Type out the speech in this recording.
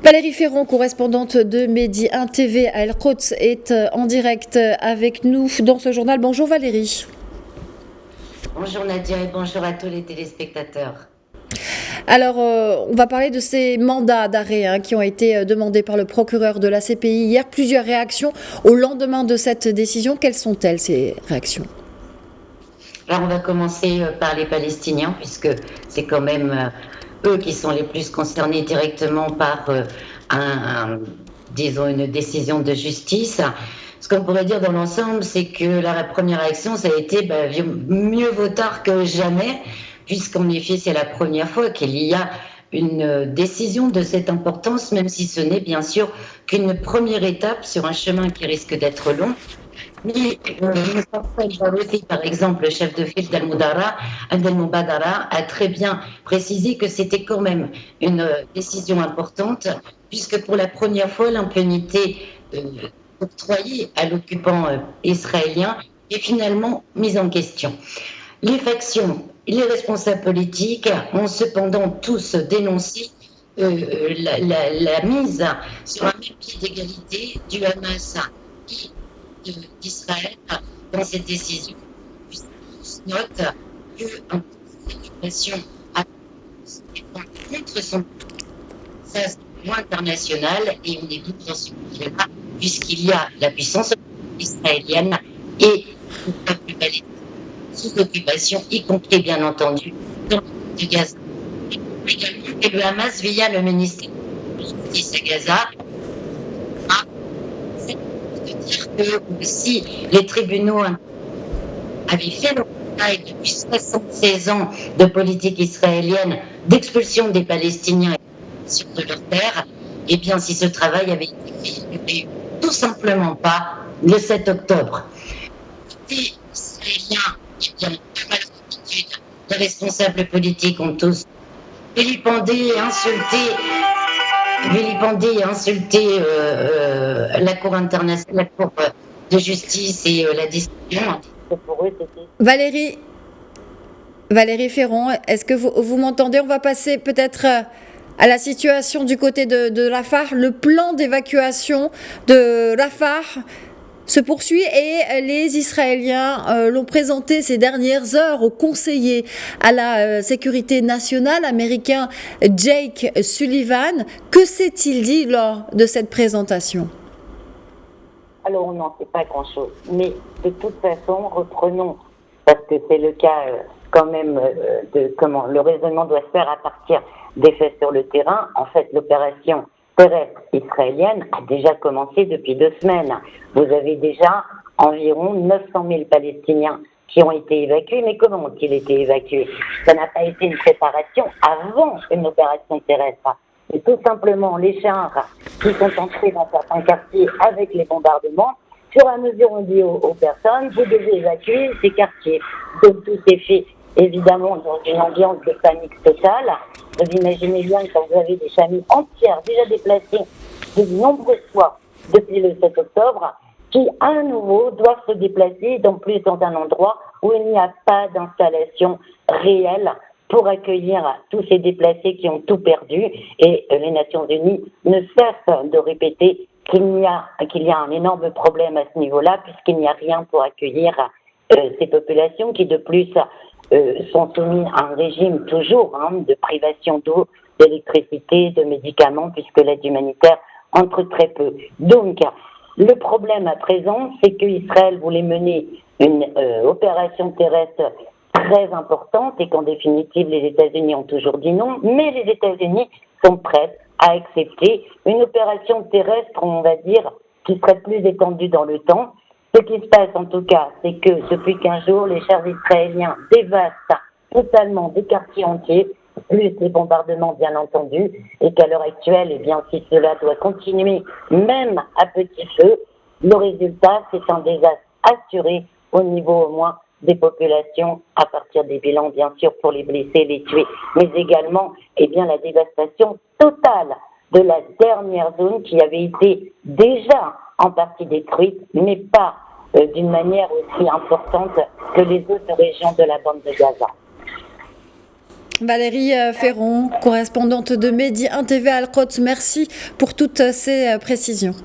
Valérie Ferron, correspondante de Medi 1 TV à El-Quds, est en direct avec nous dans ce journal. Bonjour Valérie. Bonjour Nadia et bonjour à tous les téléspectateurs. Alors, on va parler de ces mandats d'arrêt qui ont été demandés par le procureur de la CPI hier. Plusieurs réactions au lendemain de cette décision. Quelles sont-elles, ces réactions ? Alors on va commencer par les Palestiniens puisque c'est quand même eux qui sont les plus concernés directement par disons une décision de justice. Ce qu'on pourrait dire dans l'ensemble, c'est que la première réaction, ça a été mieux vaut tard que jamais, puisqu'en effet, c'est la première fois qu'il y a une décision de cette importance, même si ce n'est bien sûr qu'une première étape sur un chemin qui risque d'être long. Mais par exemple, le chef de file d'Al-Mubadara a très bien précisé que c'était quand même une décision importante, puisque pour la première fois, l'impunité octroyée à l'occupant israélien est finalement mise en question. Les factions, les responsables politiques ont cependant tous dénoncé la mise sur un même pied d'égalité du Hamas et d'Israël dans cette décision. Puisqu'on note qu'un occupation contre son droit international et on est tout dans ce milieu-là, puisqu'il y a la puissance israélienne et le peuple palestinien sous occupation, y compris bien entendu dans le de Gaza. Également, et le Hamas, via le ministère de la Justice à Gaza, de dire que si les tribunaux avaient fait le travail depuis 76 ans de politique israélienne d'expulsion des Palestiniens sur de leur terre, et bien si ce travail avait été fait, il n'y aurait eu tout simplement pas le 7 octobre. Les Israéliens, eh bien, de malheureusement, les responsables politiques ont tous vilipendé et insulté la Cour internationale, la Cour de justice et la décision. Pour eux, Valérie Ferron, est-ce que vous m'entendez ? On va passer peut-être à la situation du côté de Rafah. Le plan d'évacuation de Rafah se poursuit et les Israéliens l'ont présenté ces dernières heures au conseiller à la sécurité nationale américain Jake Sullivan. Que s'est-il dit lors de cette présentation ? Alors on n'en sait pas grand-chose, mais de toute façon, reprenons, parce que c'est le cas quand même de comment le raisonnement doit se faire à partir des faits sur le terrain. En fait, l'opération terrestre israélienne a déjà commencé depuis 2 semaines. Vous avez déjà environ 900 000 Palestiniens qui ont été évacués. Mais comment ont-ils été évacués ? Ça n'a pas été une préparation avant une opération terrestre. C'est tout simplement les chars qui sont entrés dans certains quartiers avec les bombardements. Sur à mesure, on dit aux personnes, vous devez évacuer ces quartiers. Donc tout s'est fait évidemment dans une ambiance de panique totale. Vous imaginez bien que quand vous avez des familles entières déjà déplacées de nombreuses fois depuis le 7 octobre, qui à nouveau doivent se déplacer dans un endroit où il n'y a pas d'installation réelle pour accueillir tous ces déplacés qui ont tout perdu. Et les Nations Unies ne cessent de répéter qu'il y a un énorme problème à ce niveau-là, puisqu'il n'y a rien pour accueillir ces populations qui de plus sont soumises à un régime toujours de privation d'eau, d'électricité, de médicaments, puisque l'aide humanitaire entre très peu. Donc, le problème à présent, c'est qu'Israël voulait mener une opération terrestre très importante et qu'en définitive, les États-Unis ont toujours dit non, mais les États-Unis sont prêts à accepter une opération terrestre, on va dire, qui serait plus étendue dans le temps. Ce qui se passe en tout cas, c'est que depuis 15 jours, les chars israéliens dévastent totalement des quartiers entiers, plus les bombardements bien entendu, et qu'à l'heure actuelle, eh bien, si cela doit continuer, même à petit feu, le résultat, c'est un désastre assuré au niveau au moins des populations, à partir des bilans bien sûr pour les blessés, les tués, mais également eh bien, la dévastation totale de la dernière zone qui avait été déjà en partie détruite, mais pas d'une manière aussi importante que les autres régions de la bande de Gaza. Valérie Ferron, correspondante de Mehdi 1 TV Al-Quds, merci pour toutes ces précisions.